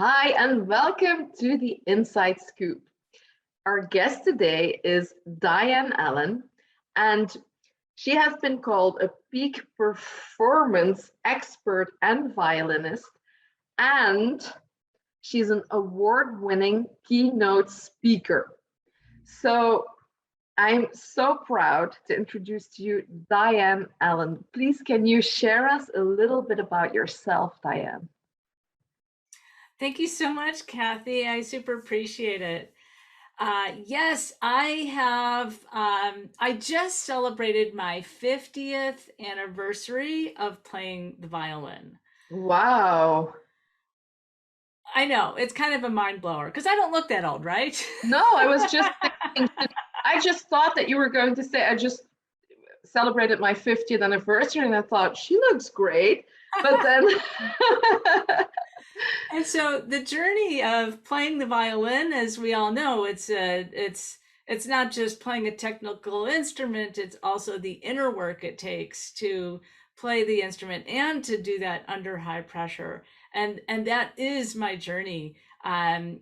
Hi, and welcome to the Inside Scoop. Our guest today is Diane Allen, and she has been called a peak performance expert and violinist, and she's an award-winning keynote speaker. So I'm so proud to introduce to you Diane Allen. Please, can you share us a little bit about yourself, Diane? Thank you so much, Kathy. I super appreciate it. Yes, I have. I just celebrated my 50th anniversary of playing the violin. Wow. I know it's kind of a mind blower because I don't look that old, right? No, I was just thinking, I just thought that you were going to say, I just celebrated my 50th anniversary and I thought she looks great. But then, And so the journey of playing the violin, as we all know, it's not just playing a technical instrument, it's also the inner work it takes to play the instrument and to do that under high pressure. And that is my journey. I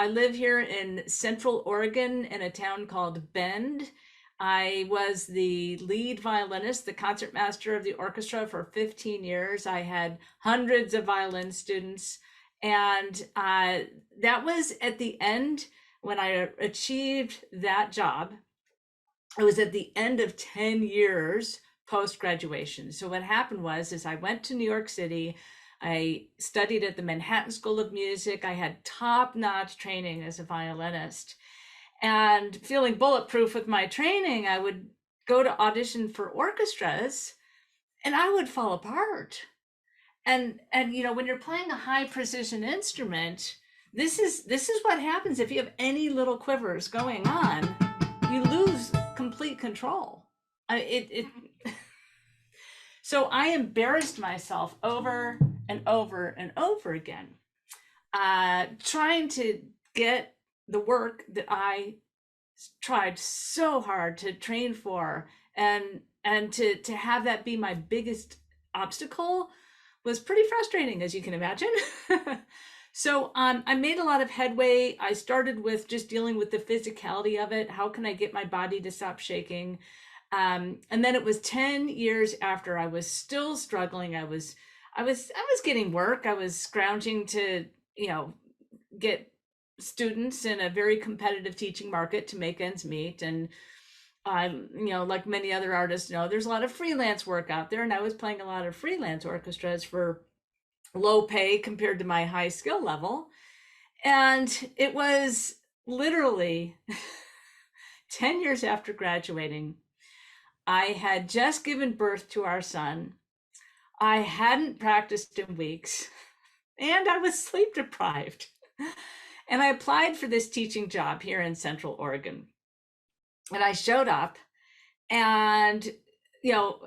live here in Central Oregon in a town called Bend. I was the lead violinist, the concertmaster of the orchestra for 15 years. I had hundreds of violin students. And that was at the end when I achieved that job. It was at the end of 10 years post graduation. So what happened was is I went to New York City. I studied at the Manhattan School of Music. I had top-notch training as a violinist. And feeling bulletproof with my training, I would go to audition for orchestras and I would fall apart. And you know, when you're playing a high precision instrument, this is what happens if you have any little quivers going on. You lose complete control. It so I embarrassed myself over and over and over again, trying to get the work that I tried so hard to train for, and to have that be my biggest obstacle was pretty frustrating, as you can imagine. So I made a lot of headway. I started with just dealing with the physicality of it. How can I get my body to stop shaking? And then it was 10 years after I was still struggling. I was getting work. I was scrounging to, get students in a very competitive teaching market to make ends meet. And like many other artists know, there's a lot of freelance work out there. And I was playing a lot of freelance orchestras for low pay compared to my high skill level. And it was literally 10 years after graduating. I had just given birth to our son. I hadn't practiced in weeks, and I was sleep deprived. And I applied for this teaching job here in Central Oregon. And I showed up and, you know,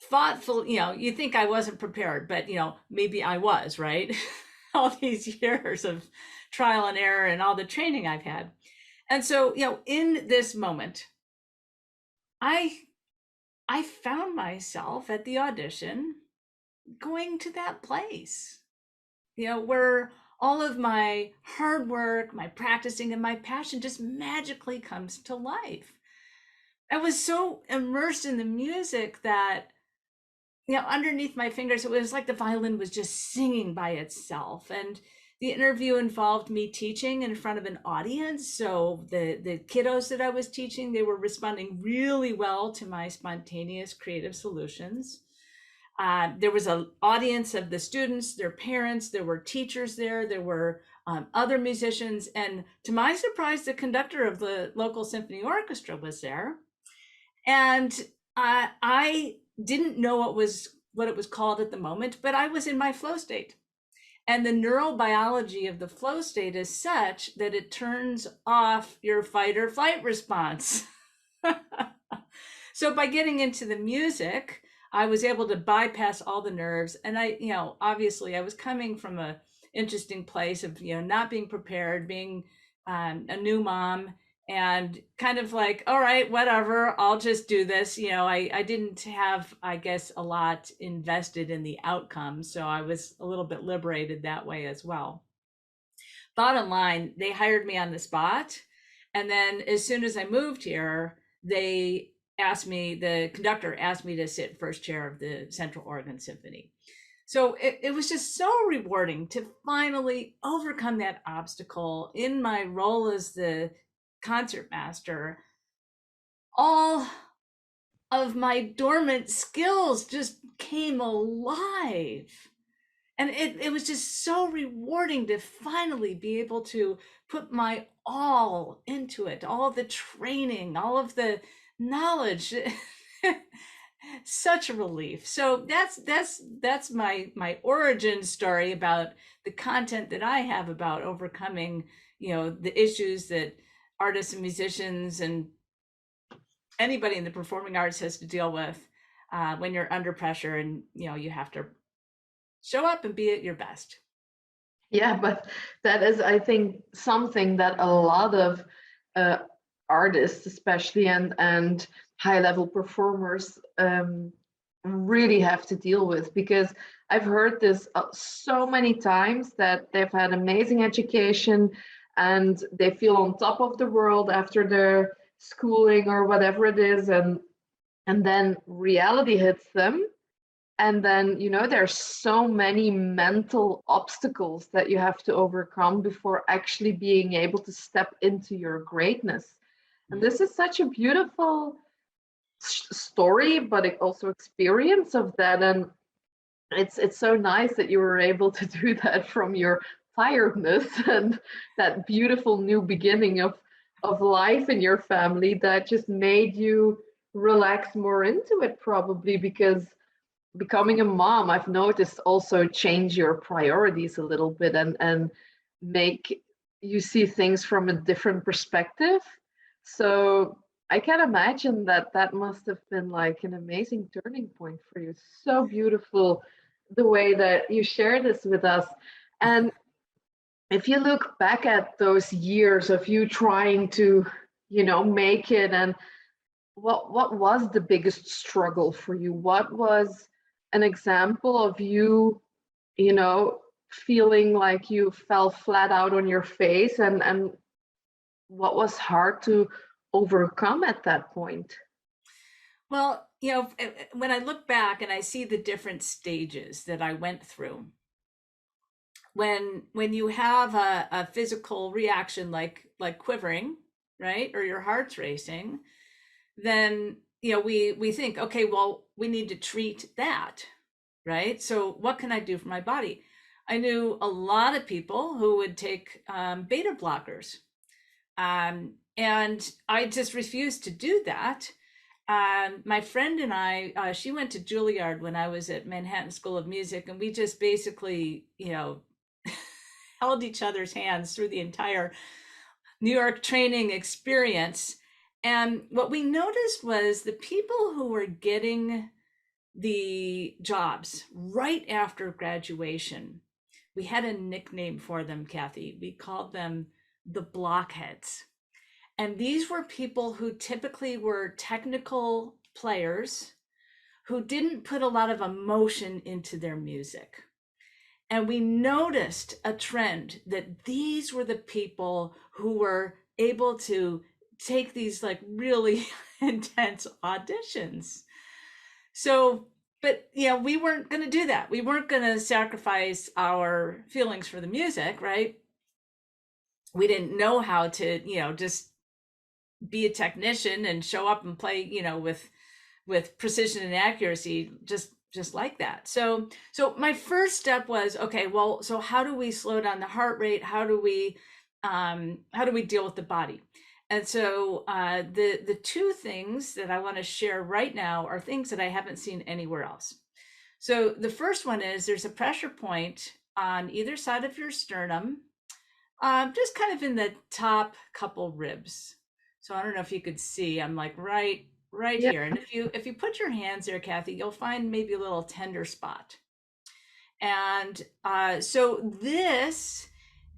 thoughtful, you think I wasn't prepared, but, maybe I was, right? All these years of trial and error and all the training I've had. And so, in this moment, I I found myself at the audition going to that place, where all of my hard work, my practicing, and my passion just magically comes to life. I was so immersed in the music that, underneath my fingers, it was like the violin was just singing by itself. And the interview involved me teaching in front of an audience. So the kiddos that I was teaching, they were responding really well to my spontaneous creative solutions. There was an audience of the students, their parents, there were teachers there were other musicians. And to my surprise, the conductor of the local symphony orchestra was there. And I didn't know what it was called at the moment, but I was in my flow state. And the neurobiology of the flow state is such that it turns off your fight or flight response. So by getting into the music, I was able to bypass all the nerves. And obviously I was coming from a interesting place of, not being prepared, being a new mom, and kind of like, all right, whatever, I'll just do this. I didn't have, I guess, a lot invested in the outcome. So I was a little bit liberated that way as well. Bottom line, they hired me on the spot. And then as soon as I moved here, the conductor asked me to sit first chair of the Central Oregon Symphony. So it was just so rewarding to finally overcome that obstacle in my role as the concert master. All of my dormant skills just came alive. And it was just so rewarding to finally be able to put my all into it, all of the training, all of the knowledge. Such a relief. So that's my origin story about the content that I have about overcoming, the issues that artists and musicians and anybody in the performing arts has to deal with when you're under pressure, and you have to show up and be at your best. Yeah, but that is, I think, something that a lot of artists, especially and high-level performers, really have to deal with, because I've heard this so many times that they've had amazing education and they feel on top of the world after their schooling or whatever it is, and then reality hits them. And then, there's so many mental obstacles that you have to overcome before actually being able to step into your greatness. And this is such a beautiful story, but also experience of that. And it's so nice that you were able to do that from your tiredness and that beautiful new beginning of life in your family that just made you relax more into it, probably, because becoming a mom, I've noticed, also change your priorities a little bit and make you see things from a different perspective. So I can imagine that must have been like an amazing turning point for you. So beautiful the way that you share this with us. And if you look back at those years of you trying to, make it, and what was the biggest struggle for you? What was an example of you, feeling like you fell flat out on your face, and what was hard to overcome at that point? Well, when I look back and I see the different stages that I went through, when you have a physical reaction like quivering, right, or your heart's racing, then we think, okay, well, we need to treat that, right? So what can I do for my body? I knew a lot of people who would take beta blockers, and I just refused to do that. My friend and I, she went to Juilliard when I was at Manhattan School of Music, and we just basically, held each other's hands through the entire New York training experience. And what we noticed was the people who were getting the jobs right after graduation, we had a nickname for them, Kathy. We called them the blockheads. And these were people who typically were technical players who didn't put a lot of emotion into their music. And we noticed a trend that these were the people who were able to take these like really intense auditions. So, but we weren't going to do that. We weren't going to sacrifice our feelings for the music, right? We didn't know how to, just be a technician and show up and play, with precision and accuracy, just like that. So my first step was, okay, well, so how do we slow down the heart rate? How do we deal with the body? And so the two things that I want to share right now are things that I haven't seen anywhere else. So the first one is there's a pressure point on either side of your sternum, just kind of in the top couple ribs. So I don't know if you could see, I'm like right Yeah. here. And if you put your hands there, Kathy, you'll find maybe a little tender spot. And so this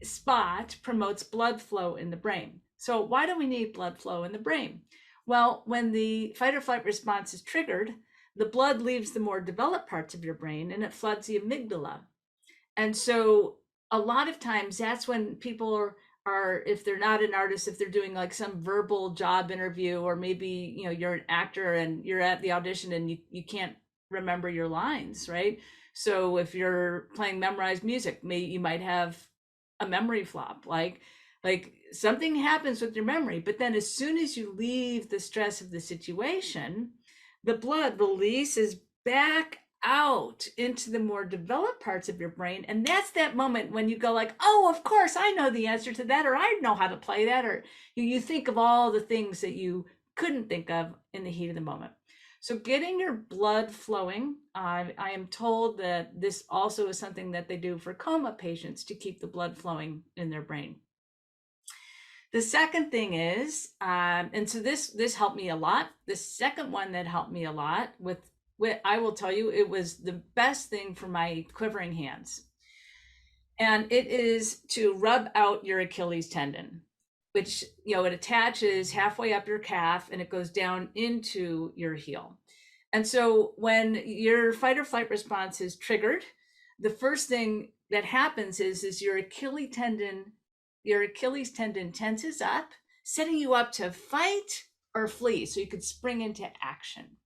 spot promotes blood flow in the brain. So why do we need blood flow in the brain? Well, when the fight or flight response is triggered, the blood leaves the more developed parts of your brain and it floods the amygdala. And so a lot of times that's when people are, if they're not an artist, if they're doing like some verbal job interview, or maybe, you're an actor and you're at the audition and you can't remember your lines, right? So if you're playing memorized music, you might have a memory flop, like something happens with your memory. But then as soon as you leave the stress of the situation, the blood releases back out into the more developed parts of your brain. And that's that moment when you go like, oh, of course, I know the answer to that, or I know how to play that, or you think of all the things that you couldn't think of in the heat of the moment. So getting your blood flowing, I am told that this also is something that they do for coma patients to keep the blood flowing in their brain. The second thing is, and so this helped me a lot. The second one that helped me a lot with I will tell you, it was the best thing for my quivering hands. And it is to rub out your Achilles tendon, which, it attaches halfway up your calf and it goes down into your heel. And so when your fight or flight response is triggered, the first thing that happens is your Achilles tendon tenses up, setting you up to fight or flee so you could spring into action.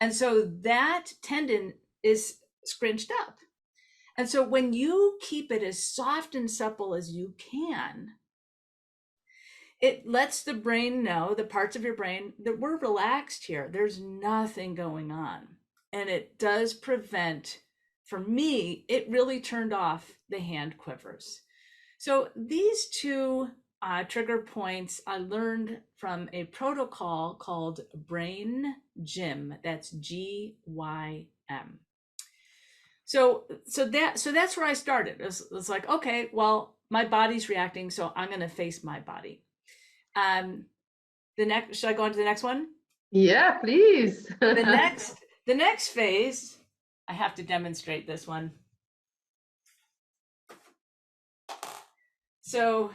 And so that tendon is scrunched up. And so when you keep it as soft and supple as you can, it lets the brain know, the parts of your brain, that we're relaxed here. There's nothing going on. And it does prevent, for me, it really turned off the hand quivers. So these two trigger points I learned from a protocol called Brain Gym. That's GYM. So that's where I started. It's like, okay, well, my body's reacting, so I'm going to face my body. Should I go on to the next one? Yeah, please. The next phase, I have to demonstrate this one. So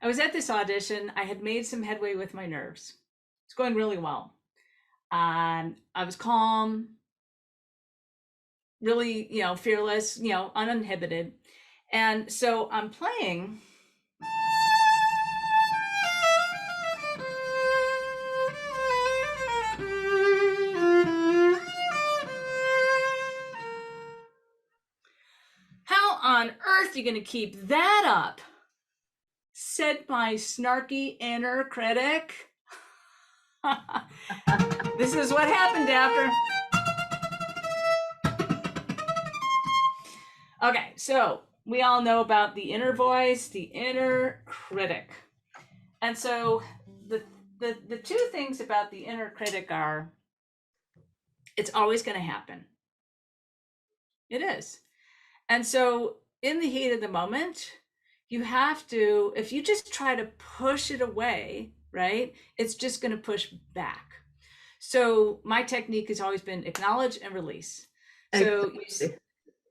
I was at this audition. I had made some headway with my nerves. It's going really well. I was calm, really, fearless, uninhibited. And so I'm playing. How on earth are you going to keep that up? Said my snarky inner critic. This is what happened after. Okay, so we all know about the inner voice, the inner critic. And so the two things about the inner critic are, it's always going to happen. It is. And so in the heat of the moment, you have to, if you just try to push it away, right, it's just going to push back. So my technique has always been acknowledge and release. So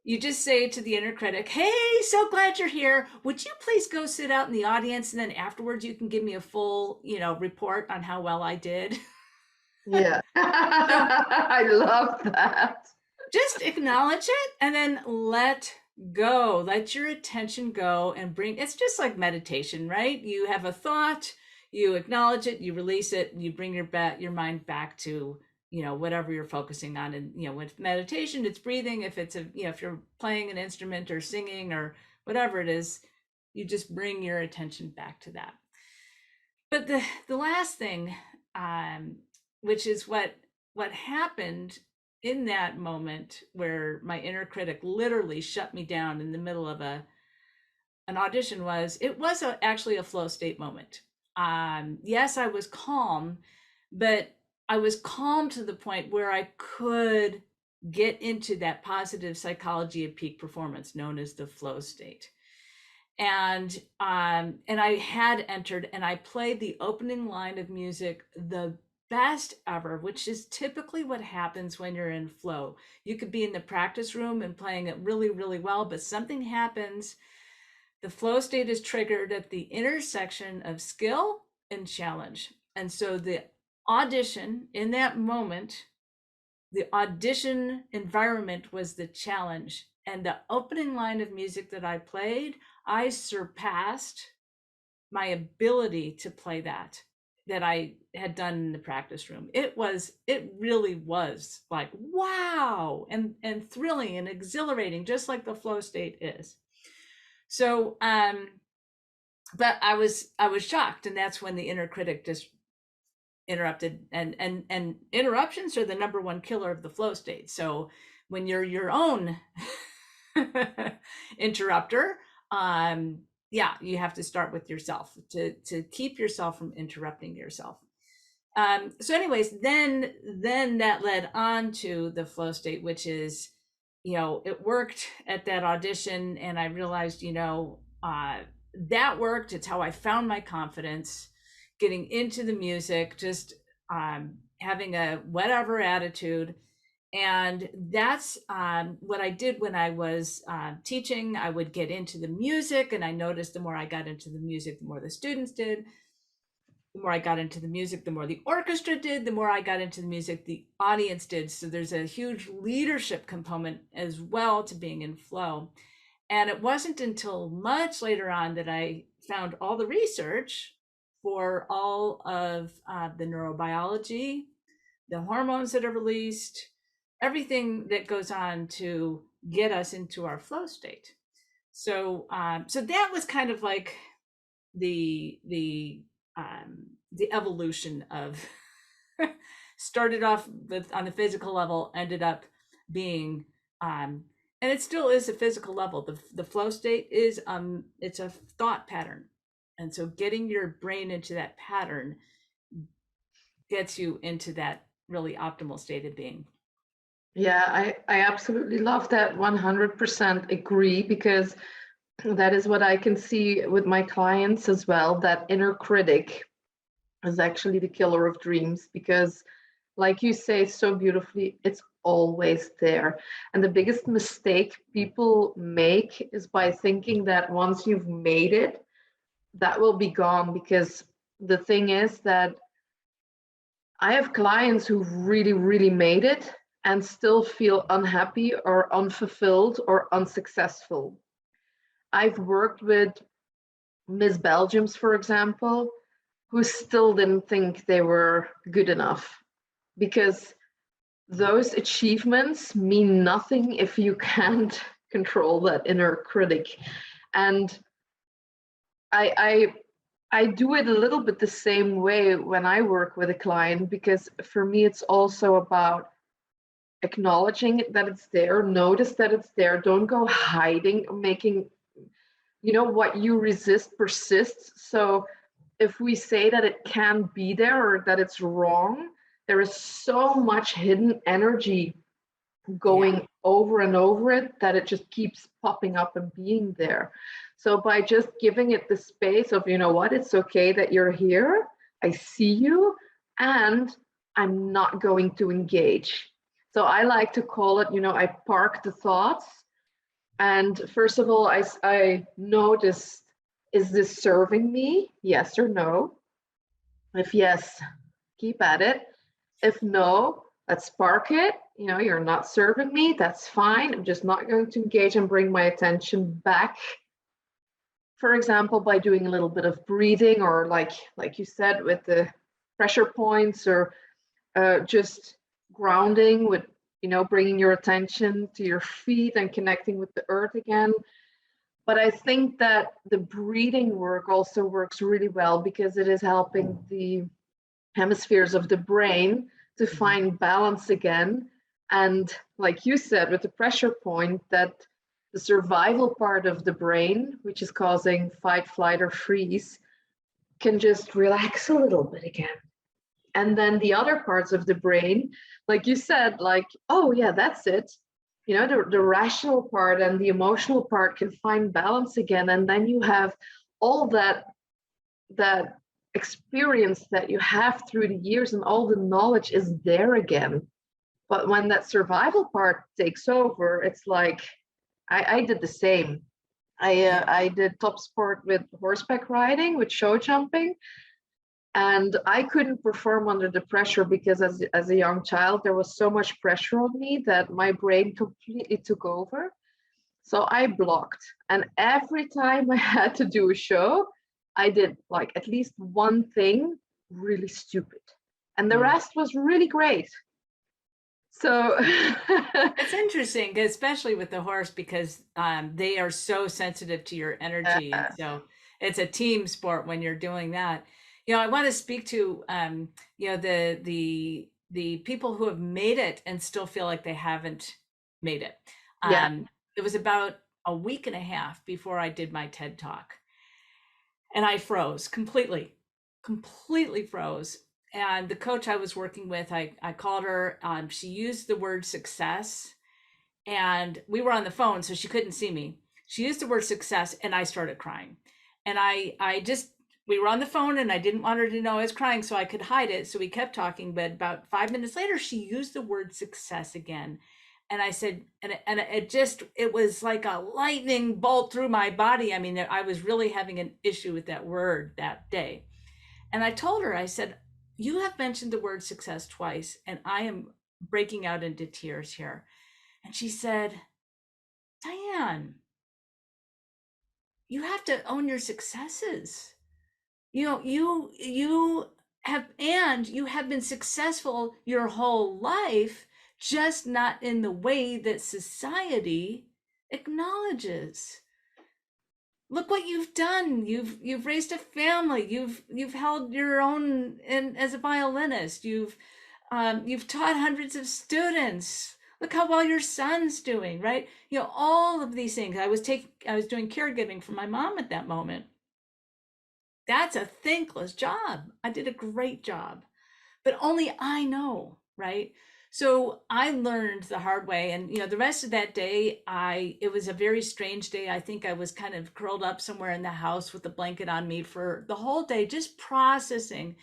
you just say to the inner critic, hey, so glad you're here. Would you please go sit out in the audience? And then afterwards you can give me a full, report on how well I did. Yeah, I love that. Just acknowledge it and then let go. Let your attention go and it's just like meditation, right? You have a thought, you acknowledge it, you release it, and you bring your mind back to, whatever you're focusing on. And, with meditation, it's breathing. If it's if you're playing an instrument or singing or whatever it is, you just bring your attention back to that. But the last thing, which is what happened in that moment where my inner critic literally shut me down in the middle of an audition, was actually a flow state moment. Yes, I was calm, but I was calm to the point where I could get into that positive psychology of peak performance known as the flow state. And I had entered, and I played the opening line of music the best ever, which is typically what happens when you're in flow. You could be in the practice room and playing it really, really well, but something happens. The flow state is triggered at the intersection of skill and challenge. And so the audition in that moment, the audition environment was the challenge. And the opening line of music that I played, I surpassed my ability to play that I had done in the practice room. It really was like, wow, and thrilling and exhilarating, just like the flow state is. So, but I was shocked, and that's when the inner critic just interrupted. And interruptions are the number one killer of the flow state. So when you're your own interrupter, yeah, you have to start with yourself to keep yourself from interrupting yourself. So anyways, then that led on to the flow state, which is, it worked at that audition, and I realized, that worked. It's how I found my confidence, getting into the music, just having a whatever attitude. And that's what I did when I was teaching. I would get into the music, and I noticed the more I got into the music, the more the students did. The more I got into the music, the more the orchestra did. The more I got into the music, the audience did. So there's a huge leadership component as well to being in flow. And it wasn't until much later on that I found all the research for all of the neurobiology, the hormones that are released, everything that goes on to get us into our flow state. So, so that was kind of like the evolution of started off with on the physical level, ended up being, and it still is a physical level. The flow state is it's a thought pattern, and so getting your brain into that pattern gets you into that really optimal state of being. Yeah, I absolutely love that. 100% agree, because that is what I can see with my clients as well. That inner critic is actually the killer of dreams, because like you say so beautifully, it's always there. And the biggest mistake people make is by thinking that once you've made it, that will be gone. Because the thing is that I have clients who really, really made it and still feel unhappy or unfulfilled or unsuccessful. I've worked with Miss Belgiums, for example, who still didn't think they were good enough, because those achievements mean nothing if you can't control that inner critic. And I do it a little bit the same way when I work with a client, because for me it's also about acknowledging that it's there, notice that it's there, don't go hiding, making, what you resist persists. So if we say that it can be there or that it's wrong, there is so much hidden energy going over and over it that it just keeps popping up and being there. So by just giving it the space of, what, it's okay that you're here, I see you, and I'm not going to engage. So I like to call it, I park the thoughts. And first of all, I notice, is this serving me? Yes or no? If yes, keep at it. If no, let's park it. You're not serving me. That's fine. I'm just not going to engage and bring my attention back. For example, by doing a little bit of breathing, or like you said, with the pressure points, or just grounding with, bringing your attention to your feet and connecting with the earth again. But I think that the breathing work also works really well, because it is helping the hemispheres of the brain to find balance again. And like you said, with the pressure point, that the survival part of the brain, which is causing fight, flight, or freeze, can just relax a little bit again. And then the other parts of the brain, like you said, like, oh yeah, that's it. The rational part and the emotional part can find balance again. And then you have all that experience that you have through the years, and all the knowledge is there again. But when that survival part takes over, it's like, I did the same. I did top sport with horseback riding, with show jumping. And I couldn't perform under the pressure because as a young child, there was so much pressure on me that my brain completely took over. So I blocked. And every time I had to do a show, I did like at least one thing really stupid. And the rest was really great. So It's interesting, especially with the horse, because they are so sensitive to your energy, and so it's a team sport when you're doing that. I want to speak to the people who have made it and still feel like they haven't made it. yeah. It was about a week and a half before I did my TED talk, and I froze completely froze. And the coach I was working with, I called her. She used the word success, and we were on the phone, so she couldn't see me. She used the word success, and I started crying. And we were on the phone, and I didn't want her to know I was crying, so I could hide it. So we kept talking. But about 5 minutes later, she used the word success again. And I said, and it was like a lightning bolt through my body. I mean, I was really having an issue with that word that day. And I told her, I said, you have mentioned the word success twice, and I am breaking out into tears here. And she said, Diane, you have to own your successes. You have been successful your whole life, just not in the way that society acknowledges. Look what you've done. You've raised a family. You've held your own as a violinist. You've taught hundreds of students. Look how well your son's doing, right? All of these things. I was doing caregiving for my mom at that moment. That's a thankless job. I did a great job, but only I know, right? So I learned the hard way. And, the rest of that day, it was a very strange day. I think I was kind of curled up somewhere in the house with a blanket on me for the whole day, just processing.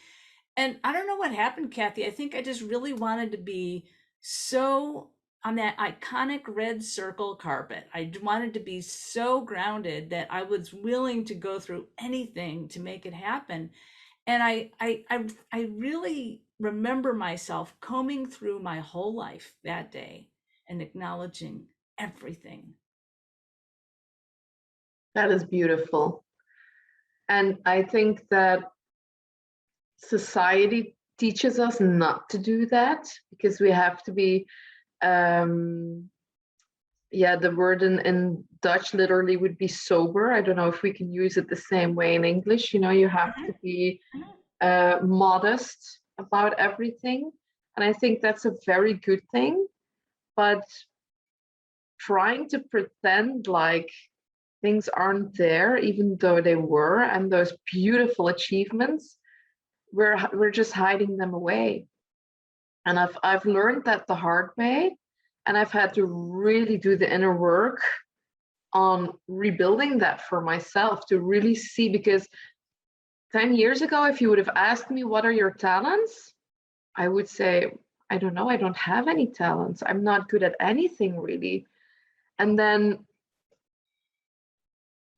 And I don't know what happened, Kathy. I think I just really wanted to be so on that iconic red circle carpet. I wanted to be so grounded that I was willing to go through anything to make it happen. And I really remember myself combing through my whole life that day and acknowledging everything. That is beautiful. And I think that society teaches us not to do that because we have to be, the word in Dutch literally would be sober. I don't know if we can use it the same way in English. You have to be modest about everything. And I think that's a very good thing. But trying to pretend like things aren't there, even though they were, and those beautiful achievements, we're just hiding them away. And I've learned that the hard way, and I've had to really do the inner work on rebuilding that for myself to really see, because 10 years ago, if you would have asked me, what are your talents? I would say, I don't know, I don't have any talents. I'm not good at anything really. And then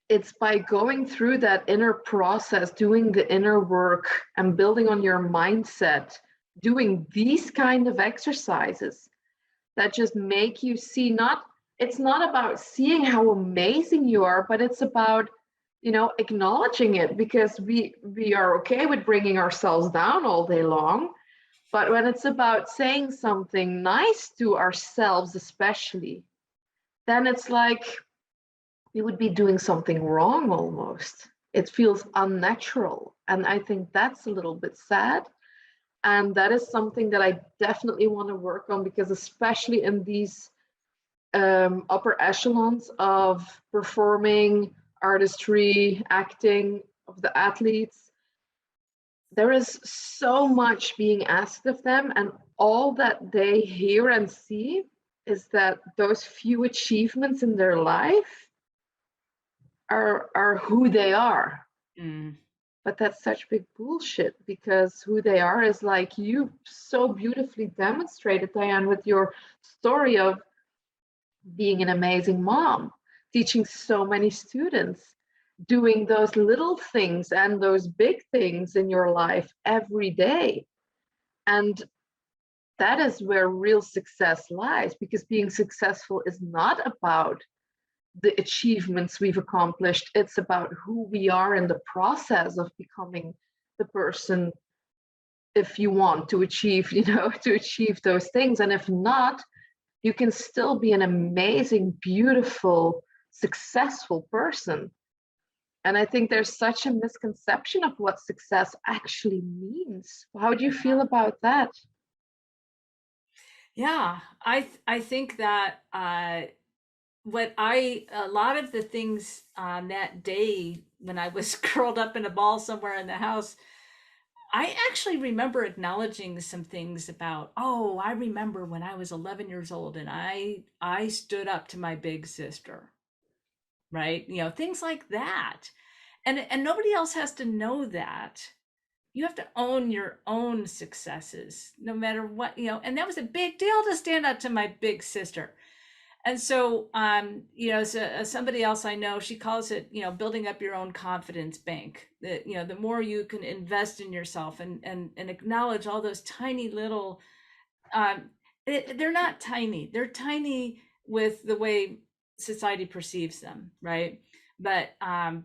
it's by going through that inner process, doing the inner work and building on your mindset, doing these kind of exercises that just make you see, it's not about seeing how amazing you are, but it's about, acknowledging it, because we are okay with bringing ourselves down all day long. But when it's about saying something nice to ourselves, especially, then it's like we would be doing something wrong almost. It feels unnatural. And I think that's a little bit sad. And that is something that I definitely want to work on, because especially in these upper echelons of performing, artistry, acting, of the athletes, there is so much being asked of them, and all that they hear and see is that those few achievements in their life are who they are. But that's such big bullshit, because who they are is, like you so beautifully demonstrated, Diane, with your story of being an amazing mom, teaching so many students. doing those little things and those big things in your life every day. And that is where real success lies, because being successful is not about the achievements we've accomplished. It's about who we are in the process of becoming the person, if you want to achieve, to achieve those things. And if not, you can still be an amazing, beautiful, successful person. And I think there's such a misconception of what success actually means. How do you feel about that? Yeah, I think that a lot of the things on that day when I was curled up in a ball somewhere in the house, I actually remember acknowledging some things about, oh, I remember when I was 11 years old and I stood up to my big sister, right? Things like that. And nobody else has to know that. You have to own your own successes, no matter what, and that was a big deal to stand up to my big sister. And so, somebody else I know, she calls it, building up your own confidence bank. That, the more you can invest in yourself and acknowledge all those tiny little, they're not tiny. They're tiny with the way society perceives them, right? But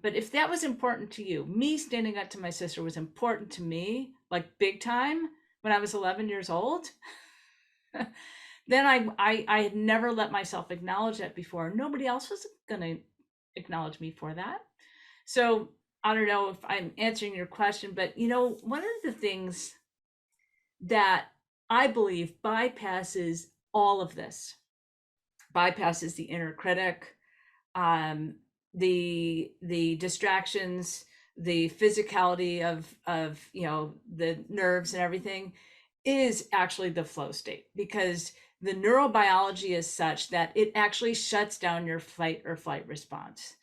if that was important to you, me standing up to my sister was important to me, like big time, when I was 11 years old. Then I had never let myself acknowledge that before. Nobody else was going to acknowledge me for that. So I don't know if I'm answering your question, but one of the things that I believe bypasses all of this, bypasses the inner critic, um, the distractions, the physicality of the nerves and everything, is actually the flow state, because the neurobiology is such that it actually shuts down your fight or flight response.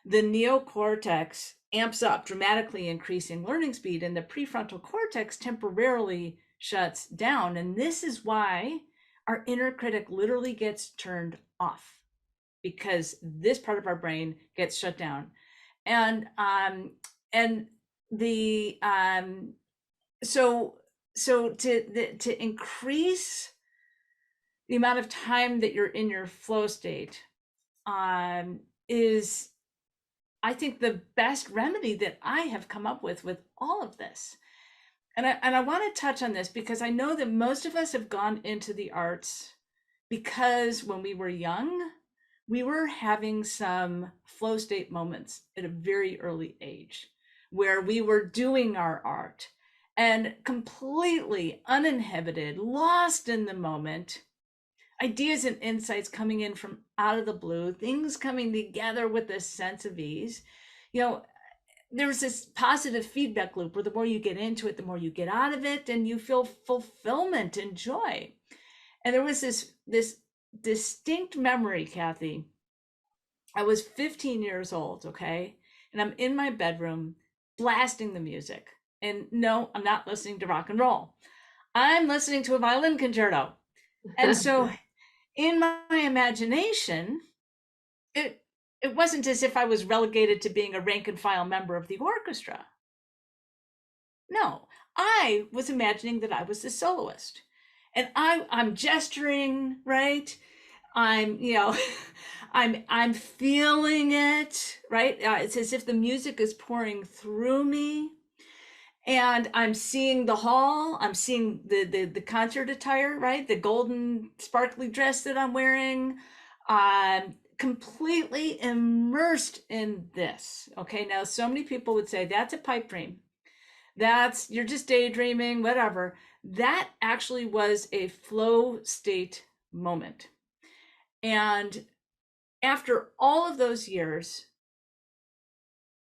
The neocortex amps up, dramatically increasing learning speed, and the prefrontal cortex temporarily shuts down. And this is why our inner critic literally gets turned off, because this part of our brain gets shut down. And the so to increase the amount of time that you're in your flow state, is, I think, the best remedy that I have come up with all of this. And I want to touch on this because I know that most of us have gone into the arts because when we were young, we were having some flow state moments at a very early age where we were doing our art and completely uninhibited, lost in the moment, ideas and insights coming in from out of the blue, things coming together with a sense of ease. There's this positive feedback loop where the more you get into it, the more you get out of it, and you feel fulfillment and joy. And there was this distinct memory, Kathy. I was 15 years old, okay? And I'm in my bedroom blasting the music. And no, I'm not listening to rock and roll. I'm listening to a violin concerto. And so in my imagination, it wasn't as if I was relegated to being a rank and file member of the orchestra. No, I was imagining that I was the soloist. And I'm gesturing, right? I'm I'm feeling it, right? It's as if the music is pouring through me, and I'm seeing the hall. I'm seeing the concert attire, right? The golden sparkly dress that I'm wearing. I'm completely immersed in this. Okay, now so many people would say that's a pipe dream. You're just daydreaming, whatever. That actually was a flow state moment. And after all of those years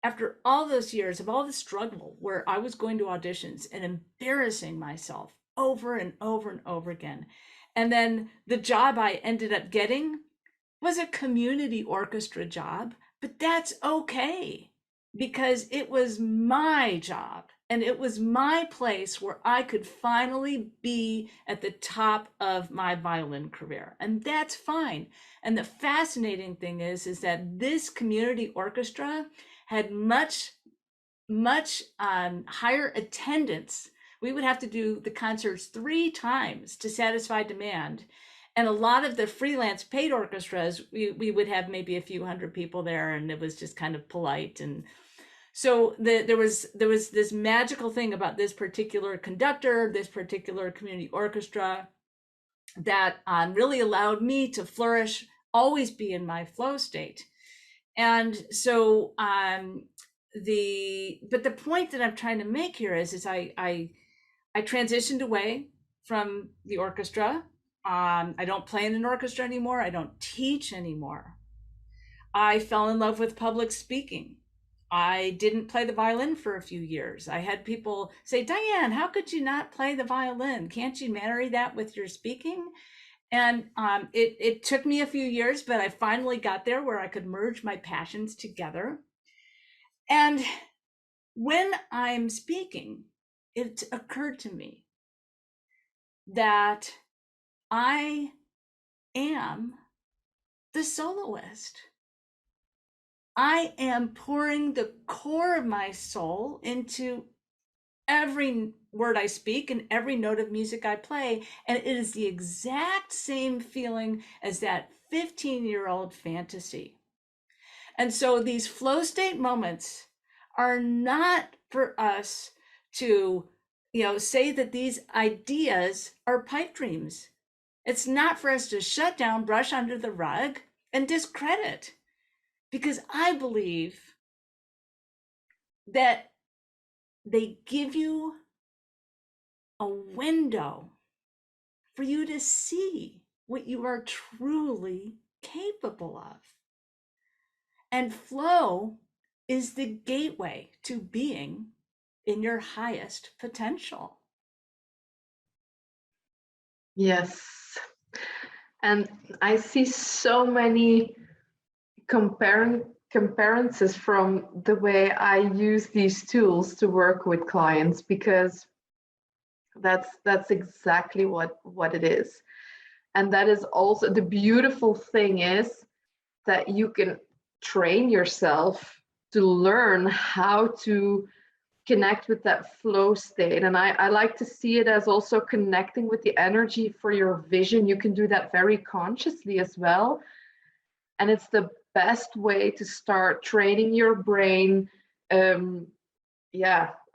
of all the struggle where I was going to auditions and embarrassing myself over and over and over again, and then the job I ended up getting was a community orchestra job, but that's okay because it was my job And it was my place where I could finally be at the top of my violin career. And that's fine. And the fascinating thing is that this community orchestra had much higher attendance. We would have to do the concerts 3 times to satisfy demand. And a lot of the freelance paid orchestras, we would have maybe a few hundred people there, and it was just kind of polite. And so there was this magical thing about this particular conductor, this particular community orchestra, that really allowed me to flourish, always be in my flow state. And so the point that I'm trying to make here is I transitioned away from the orchestra. I don't play in an orchestra anymore. I don't teach anymore. I fell in love with public speaking. I didn't play the violin for a few years. I had people say, Diane, how could you not play the violin? Can't you marry that with your speaking? And it took me a few years, but I finally got there where I could merge my passions together. And when I'm speaking, it occurred to me that I am the soloist. I am pouring the core of my soul into every word I speak and every note of music I play. And it is the exact same feeling as that 15-year-old fantasy. And so these flow state moments are not for us to, say that these ideas are pipe dreams. It's not for us to shut down, brush under the rug, and discredit. Because I believe that they give you a window for you to see what you are truly capable of. And flow is the gateway to being in your highest potential. Yes. And I see so many comparisons from the way I use these tools to work with clients, because that's exactly what it is. And that is also the beautiful thing, is that you can train yourself to learn how to connect with that flow state. And I like to see it as also connecting with the energy for your vision. You can do that very consciously as well. And it's the best way to start training your brain,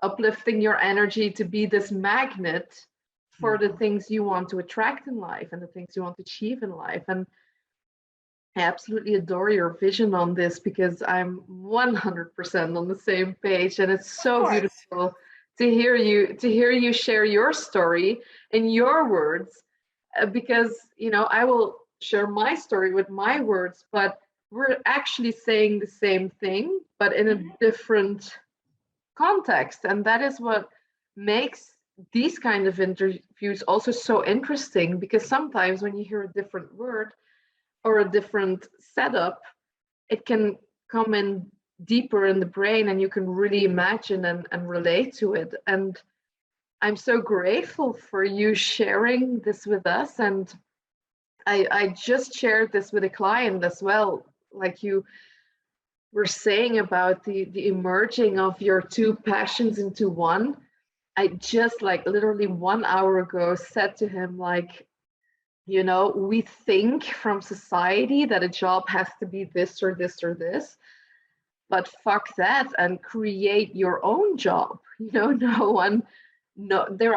uplifting your energy to be this magnet for the things you want to attract in life and the things you want to achieve in life. And I absolutely adore your vision on this, because I'm 100% on the same page, and it's so beautiful to hear you share your story in your words, because I will share my story with my words, but we're actually saying the same thing, but in a different context. And that is what makes these kind of interviews also so interesting, because sometimes when you hear a different word or a different setup, it can come in deeper in the brain, and you can really imagine and relate to it. And I'm so grateful for you sharing this with us. And I just shared this with a client as well, like you were saying about the emerging of your 2 passions into one. I just, like, literally 1 hour ago said to him, like, we think from society that a job has to be this or this or this, but fuck that, and create your own job. There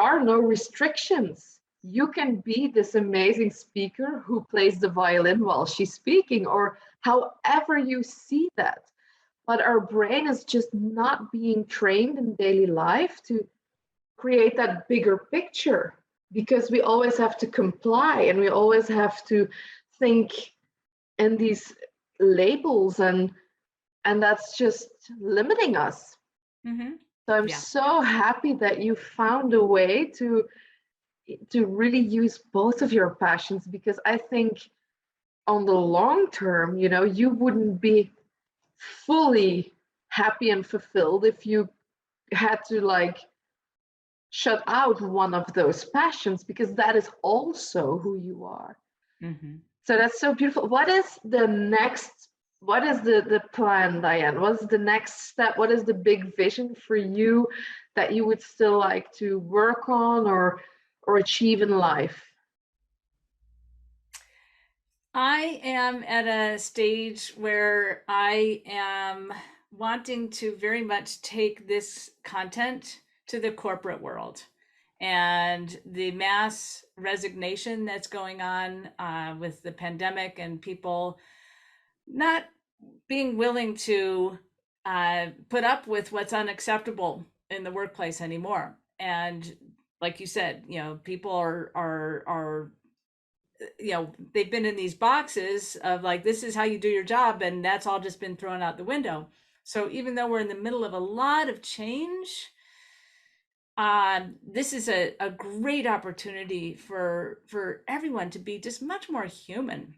are no restrictions. You can be this amazing speaker who plays the violin while she's speaking, or however you see that. But our brain is just not being trained in daily life to create that bigger picture, because we always have to comply, and we always have to think in these labels, and that's just limiting us. So I'm so happy that you found a way to really use both of your passions, because I think on the long term, you wouldn't be fully happy and fulfilled if you had to, like, shut out one of those passions, because that is also who you are. Mm-hmm. So that's so beautiful. What is the next, what is the plan, Diane? What is the next step? What is the big vision for you that you would still like to work on or achieve in life? I am at a stage where I am wanting to very much take this content to the corporate world. And the mass resignation that's going on with the pandemic and people not being willing to put up with what's unacceptable in the workplace anymore. And like you said, you know, people are you know, they've been in these boxes of like, this is how you do your job, and that's all just been thrown out the window. So even though we're in the middle of a lot of change, this is a great opportunity for everyone to be just much more human.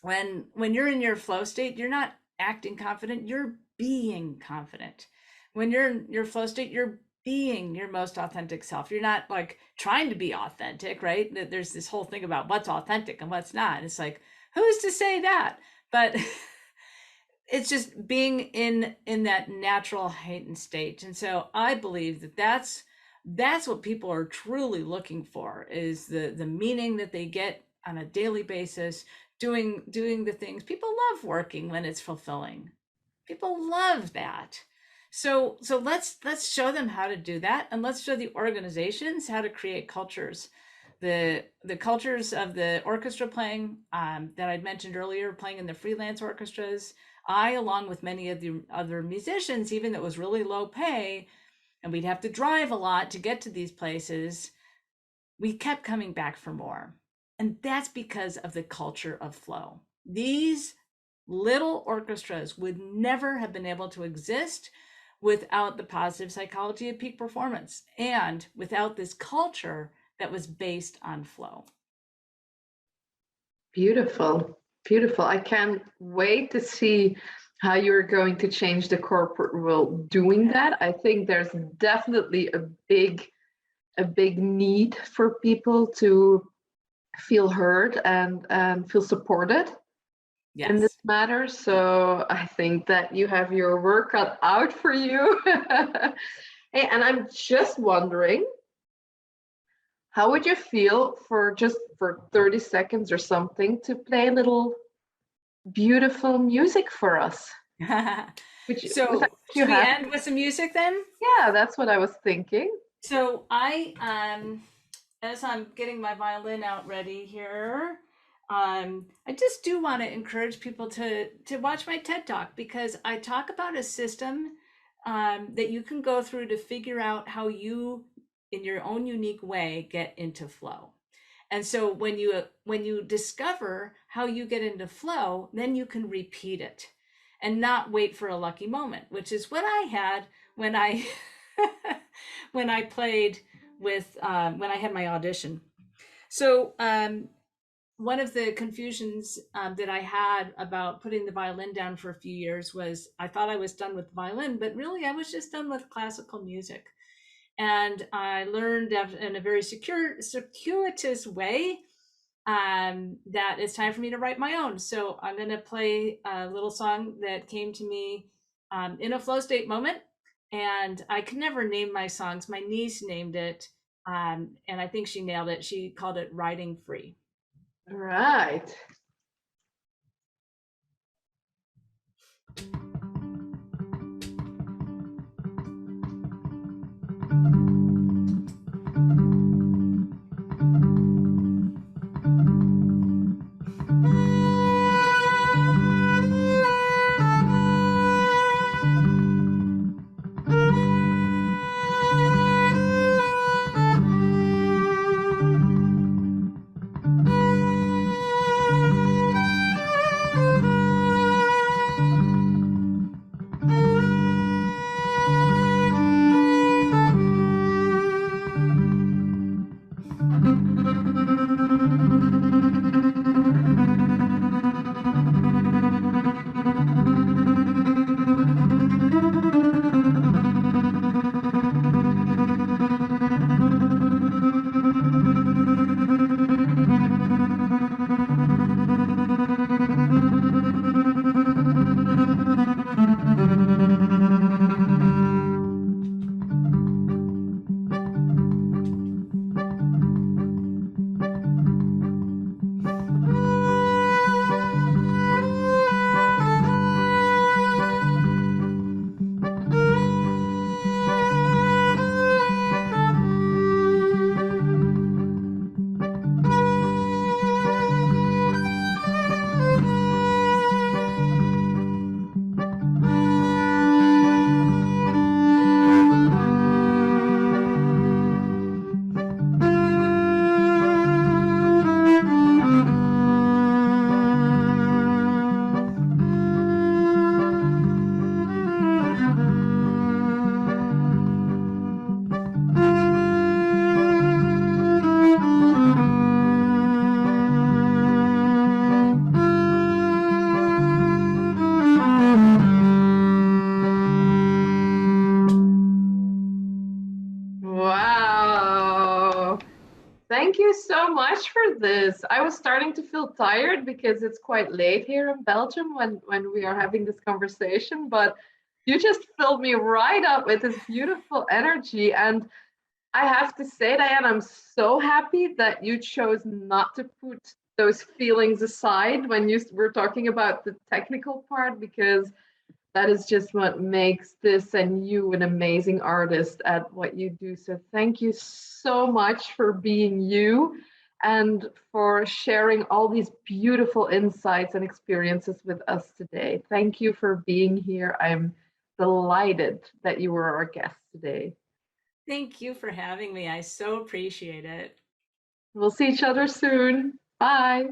When you're in your flow state, you're not acting confident, you're being confident. When you're in your flow state, you're being your most authentic self. You're not like trying to be authentic, right? There's this whole thing about what's authentic and what's not. It's like, who's to say that? But it's just being in that natural heightened state. And so I believe that that's what people are truly looking for, is the meaning that they get on a daily basis, doing the things. People love working when it's fulfilling. People love that. So let's show them how to do that, and let's show the organizations how to create cultures. The cultures of the orchestra playing that I'd mentioned earlier, playing in the freelance orchestras. I, along with many of the other musicians, even though it was really low pay, and we'd have to drive a lot to get to these places, we kept coming back for more. And that's because of the culture of flow. These little orchestras would never have been able to exist without the positive psychology of peak performance and without this culture that was based on flow. Beautiful, beautiful. I can't wait to see how you're going to change the corporate world doing that. I think there's definitely a big need for people to feel heard and feel supported in this Yes. matter. So I think that you have your work cut out for you. Hey, and I'm just wondering, how would you feel for just for 30 seconds or something to play a little beautiful music for us? Would you, would So you should we have? end with some music then? Yeah, that's what I was thinking. So I as I'm getting my violin out ready here, I just do want to encourage people to watch my TED Talk, because I talk about a system that you can go through to figure out how you, in your own unique way, get into flow. And so when you discover how you get into flow, then you can repeat it and not wait for a lucky moment, which is what I had when I when I played with when I had my audition. So one of the confusions that I had about putting the violin down for a few years was I thought I was done with the violin, but really I was just done with classical music. And I learned in a very circuitous way that it's time for me to write my own. So I'm going to play a little song that came to me in a flow state moment. And I can never name my songs. My niece named it, and I think she nailed it. She called it Riding Free. All right. Thank you so much for this. I was starting to feel tired because it's quite late here in Belgium when we are having this conversation, but you just filled me right up with this beautiful energy. And I have to say, Diane, I'm so happy that you chose not to put those feelings aside when you were talking about the technical part, because that is just what makes this and you an amazing artist at what you do. So thank you so much for being you and for sharing all these beautiful insights and experiences with us today. Thank you for being here. I'm delighted that you were our guest today. Thank you for having me. I so appreciate it. We'll see each other soon. Bye.